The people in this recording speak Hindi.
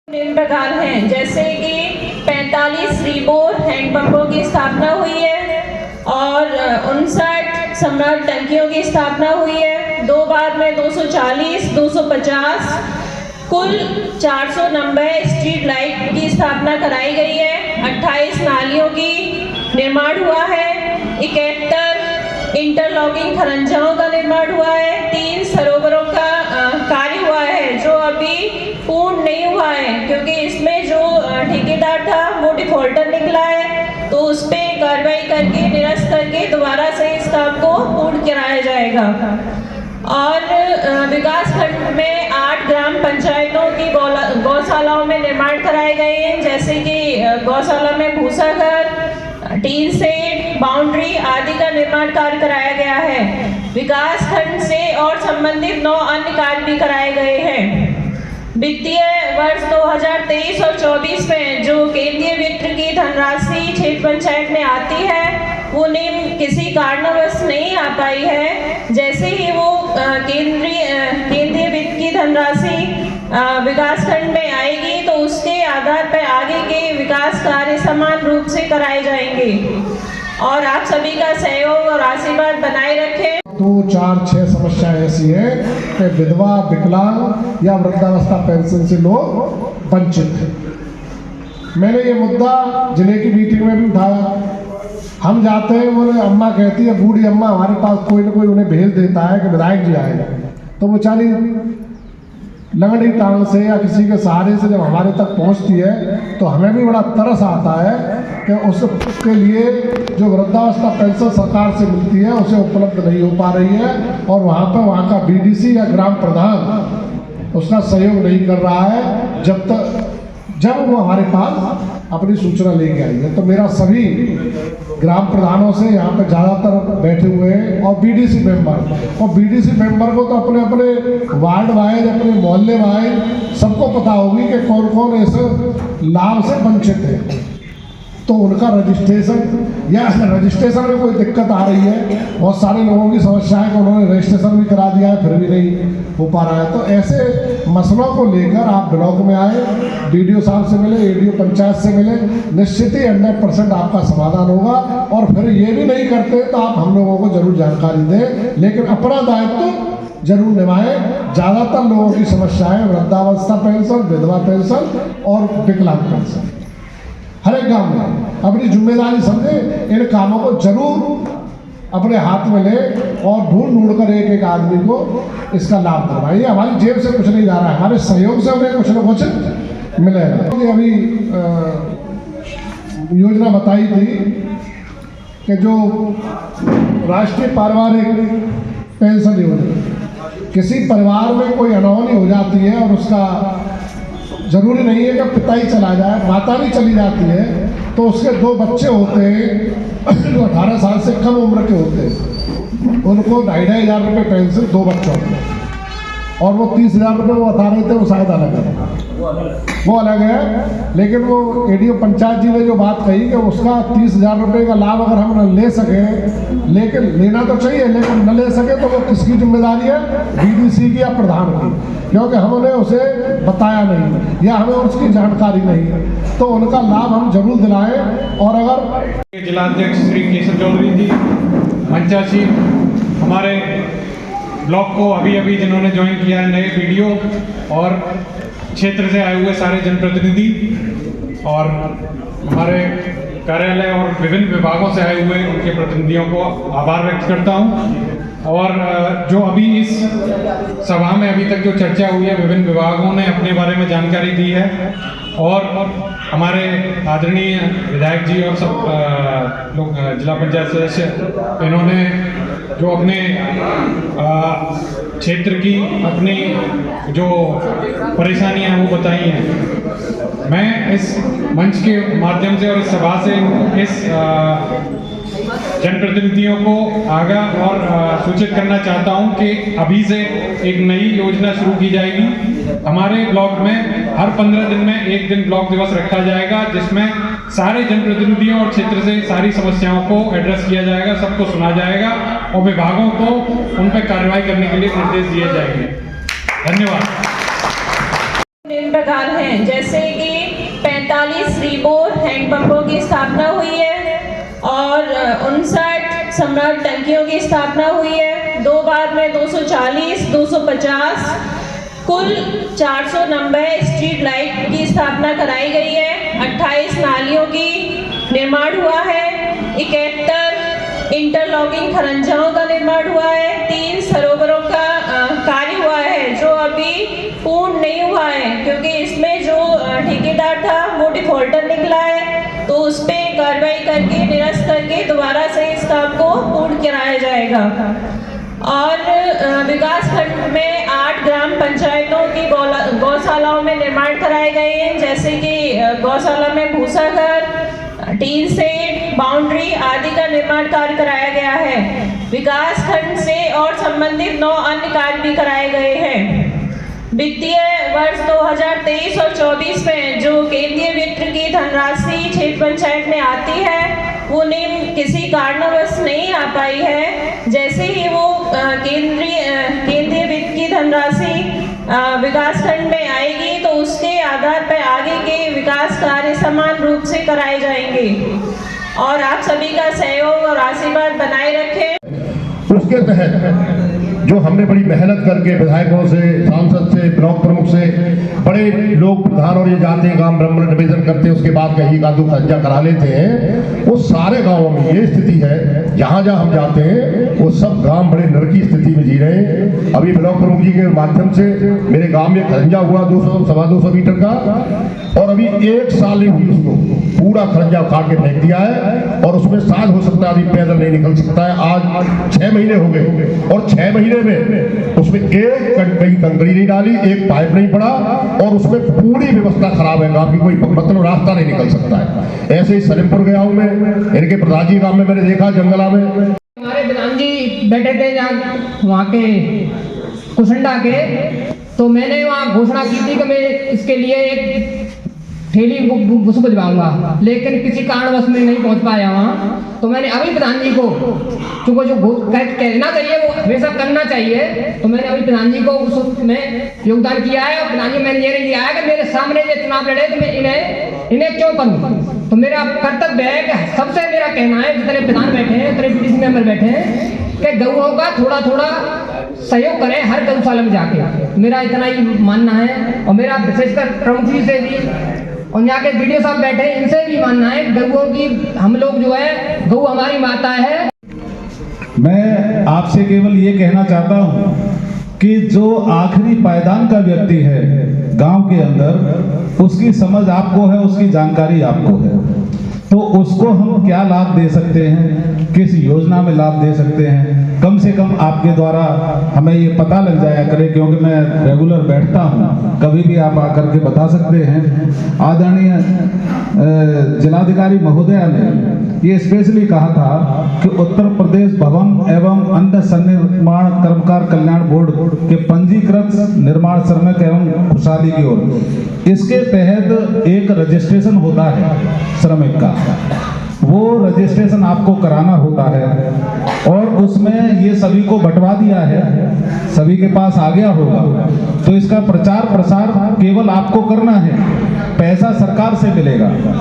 निम्न प्रकार हैं, जैसे कि 45 रीबोर हैंडपंपों की स्थापना हुई है और 59 सम्राट टंकियों की स्थापना हुई है। 2 बार में 240, 250 कुल 490 स्ट्रीट लाइट की स्थापना कराई गई है। 28 नालियों की निर्माण हुआ है। 71 इंटरलॉकिंग खरंजाओं का निर्माण हुआ है। 3 सरोवरों का कार्य हुआ है जो अभी पूर्ण नहीं हुआ है, क्योंकि इसमें जो ठेकेदार था वो डिफॉल्टर निकला है, तो उस पर कार्रवाई करके निरस्त करके दोबारा से इस काम को पूर्ण कराया जाएगा। और विकास खंड में 8 ग्राम पंचायतों की गौशालाओं में निर्माण कराए गए हैं, जैसे कि गौशाला में भूसा घर, टीन सेट, बाउंड्री आदि का निर्माण कार्य कराया गया है। विकास खंड से और संबंधित 9 अन्य कार्य भी कराए गए हैं। वित्तीय वर्ष 2023 और 24 में जो केंद्रीय वित्त की धनराशि क्षेत्र पंचायत में आती है वो किसी कारणवश नहीं आ पाई है। जैसे ही वो केंद्रीय वित्त की धनराशि विकास खंड में आएगी तो उसके आधार पर आगे के विकास कार्य समान रूप से कराए जाएंगे और आप सभी का सहयोग और आशीर्वाद बनाए रखें। 2, 4, 6 समस्याएं ऐसी हैं कि विधवा, विकलांग या वृद्धावस्था पेंशन से लोग वंचित हैं। मैंने ये मुद्दा जिले की मीटिंग में भी उठाया। हम जाते हैं, बोले अम्मा कहती है, बूढ़ी अम्मा हमारे पास कोई ना कोई उन्हें भेज देता है कि विधायक जी आएगा, तो वो बेचारी लंगड़ी टांग से या किसी के सहारे से जब हमारे तक पहुंचती है तो हमें भी बड़ा तरस आता है कि उसके लिए जो वृद्धावस्था पेंशन सरकार से मिलती है उसे उपलब्ध नहीं हो पा रही है और वहाँ का बीडीसी या ग्राम प्रधान उसका सहयोग नहीं कर रहा है जब वो हमारे पास अपनी सूचना लेके आई है। तो मेरा सभी ग्राम प्रधानों से यहाँ पे ज़्यादातर बैठे हुए हैं और बीडीसी मेंबर को तो अपने अपने वार्ड वाइज, अपने मोहल्ले वाइज सबको पता होगी कि कौन कौन ऐसे लाभ से वंचित है, तो उनका रजिस्ट्रेशन में कोई दिक्कत आ रही है। बहुत सारे लोगों की समस्या है कि उन्होंने रजिस्ट्रेशन भी करा दिया है फिर भी नहीं हो पा रहा है। तो ऐसे मसलों को लेकर आप ब्लॉक में आए, बीडीओ साहब से मिले, एडीओ पंचायत से मिले, निश्चित ही 100% आपका समाधान होगा। और फिर ये भी नहीं करते तो आप हम लोगों को जरूर जानकारी दें, लेकिन अपना दायित्व जरूर निभाएं। ज़्यादातर लोगों की समस्याएं वृद्धावस्था पेंशन, विधवा पेंशन और विकलांग पेंशन, हर एक गांव में अपनी जिम्मेदारी समझे, इन कामों को जरूर अपने हाथ में ले और ढूंढ कर एक आदमी को इसका लाभ दिलवाइए। हमारी जेब से कुछ नहीं जा रहा है, हमारे सहयोग से उन्हें कुछ न कुछ मिलेगा। ये अभी योजना बताई थी कि जो राष्ट्रीय पारिवारिक पेंशन योजना, किसी परिवार में कोई अनहोनी हो जाती है और उसका जरूरी नहीं है कि पिता ही चला जाए, माता भी चली जाती है, तो उसके 2 बच्चे होते हैं जो 18 साल से कम उम्र के होते हैं, उनको 2,500 रुपये पेंशन 2 बच्चों को, और वो 30,000 रुपये वो बता रहे थे, वो शायद अलग है, वो अलग है। लेकिन वो एडीओ पंचायत जी ने जो बात कही कि उसका 30,000 रुपये का लाभ अगर हम न ले सकें, लेकिन लेना तो चाहिए, लेकिन न ले सके तो वो किसकी जिम्मेदारी है? बीडीसी की या प्रधान की, क्योंकि हमने उसे बताया नहीं या हमें उसकी जानकारी नहीं है। तो उनका लाभ हम जरूर दिलाएं। और अगर जिलाध्यक्ष श्री केशव चौधरी जी, मंचासी, हमारे ब्लॉक को अभी जिन्होंने ज्वाइन किया है, नए वीडियो और क्षेत्र से आए हुए सारे जनप्रतिनिधि और हमारे कार्यालय और विभिन्न विभागों से आए हुए उनके प्रतिनिधियों को आभार व्यक्त करता हूं। और जो अभी इस सभा में अभी तक जो चर्चा हुई है, विभिन्न विभागों ने अपने बारे में जानकारी दी है और हमारे आदरणीय विधायक जी और सब लोग जिला पंचायत सदस्य, इन्होंने जो अपने क्षेत्र की अपनी जो परेशानियां हैं वो बताई हैं। मैं इस मंच के माध्यम से और इस सभा से इस जनप्रतिनिधियों को आगाह और सूचित करना चाहता हूं कि अभी से एक नई योजना शुरू की जाएगी। हमारे ब्लॉक में हर 15 दिन में एक दिन ब्लॉक दिवस रखा जाएगा, जिसमें सारे जनप्रतिनिधियों और क्षेत्र से सारी समस्याओं को एड्रेस किया जाएगा, सबको सुना जाएगा और विभागों को उन पर कार्रवाई करने के लिए निर्देश दिए जाएंगे। धन्यवाद। निम्न प्रकार हैं, जैसे कि 45 रीबोर हैंडपंपों की स्थापना हुई है और 59 सम्राट टंकियों की स्थापना हुई है। 2 बार में 240, 250 कुल 490 स्ट्रीट लाइट की स्थापना कराई गई है। 28 नालियों की निर्माण हुआ है। 71 इंटरलॉकिंग खरंजाओं का निर्माण हुआ है। 3 सरोवरों का कार्य हुआ है जो अभी पूर्ण नहीं हुआ है, क्योंकि इसमें जो ठेकेदार था वो डिफॉल्टर निकला है, तो उस पर कार्रवाई करके निरस्त करके दोबारा से इस काम को पूर्ण कराया जाएगा। और विकास खंड में 8 ग्राम पंचायतों की गौशालाओं में निर्माण कराए गए हैं, जैसे कि गौशाला में भूसा घर, टीन सेट, बाउंड्री आदि का निर्माण कार्य कराया गया है। विकास खंड से और संबंधित 9 अन्य कार्य भी कराए गए हैं। वित्तीय वर्ष 2023 और 24 में जो केंद्रीय वित्त की धनराशि क्षेत्र पंचायत में आती है वो निम्न किसी कारणवश नहीं आ पाई है। जैसे ही वो केंद्रीय वित्त की धनराशि विकास खंड में आएगी तो उसके आधार पर आगे के विकास कार्य समान रूप से कराए जाएंगे और आप सभी का सहयोग और आशीर्वाद बनाए रखें। उसके तहत जो हमने बड़ी मेहनत करके विधायकों से, सांसद से, ब्लॉक प्रमुख से, बड़े लोग प्रधान और ये जाते हैं गांव ब्राह्मण निवेदन करते हैं, उसके बाद कहीं का दो खर्चा करा लेते हैं। वो सारे गांवों में ये स्थिति है, जहां जहां हम जाते हैं वो सब गांव बड़े नरकी स्थिति में जी रहे हैं। अभी ब्लॉक प्रमुख जी के माध्यम से मेरे गांव में खरंजा हुआ 200-225 मीटर का, और अभी 1 साल नहीं हुई उसको, पूरा खरंजा उखाड़ के फेंक दिया है और उसमें साल हो सकता है अभी पैदल नहीं निकल सकता है। आज 6 महीने हो गए और 6 महीने में उसमें एक कहीं कंकड़ी नहीं डाली, एक पाइप नहीं पड़ा और उसमें पूरी व्यवस्था खराब है। गांव की कोई मतलब रास्ता नहीं निकल सकता है। ऐसे ही सलीमपुर गया हूं मैं, इनके प्रधान जी गांव में मैंने देखा जंगला में हमारे प्रधान जी बैठे थे जहाँ वहाँ के कुसंडा के, तो मैंने वहाँ घोषणा की थी कि मैं इसके लिए एक ठेली बुस भिजवाऊंगा, लेकिन किसी कारणवश में नहीं पहुंच पाया वहाँ। तो मैंने अभी प्रधान जी को, चूंकि जो कहना चाहिए वो हमेशा करना चाहिए, तो मैंने अभी प्रधान जी को उसमें योगदान किया है और प्रधान जी मैंने ये लिया है कि मेरे सामने ये चुनाव लड़े तो मैं इन्हें क्यों करूँ। तो मेरा कर्तव्य है कि सबसे मेरा कहना है, जितने प्रधान बैठे हैं, जितने पीडीसी मेंबर बैठे हैं, कि गऊओं का थोड़ा थोड़ा सहयोग करें हर गौशाला में जाके। मेरा इतना ही मानना है और मेरा विशेषकर प्रमुख जी से भी और यहाँ के वीडियो साहब बैठे हैं इनसे भी मानना है, गऊओं की हम लोग जो है, गऊ हमारी माता है। मैं आपसे केवल ये कहना चाहता हूँ कि जो आखिरी पायदान का व्यक्ति है गांव के अंदर, उसकी समझ आपको है, उसकी जानकारी आपको है, तो उसको हम क्या लाभ दे सकते हैं, किस योजना में लाभ दे सकते हैं, कम से कम आपके द्वारा हमें ये पता लग जाया करे, क्योंकि मैं रेगुलर बैठता हूँ, कभी भी आप आकर के बता सकते हैं। आदरणीय जिलाधिकारी महोदया ने ये स्पेशली कहा था कि उत्तर प्रदेश भवन एवं अन्य सन्निर्माण कर्मकार कल्याण बोर्ड के पंजीकृत निर्माण श्रमिक एवं खुशहाली की ओर, इसके तहत एक रजिस्ट्रेशन होता है श्रमिक का, वो रजिस्ट्रेशन आपको कराना होता है और उसमें ये सभी को बंटवा दिया है, सभी के पास आ गया होगा। तो इसका प्रचार प्रसार केवल आपको करना है, पैसा सरकार से मिलेगा।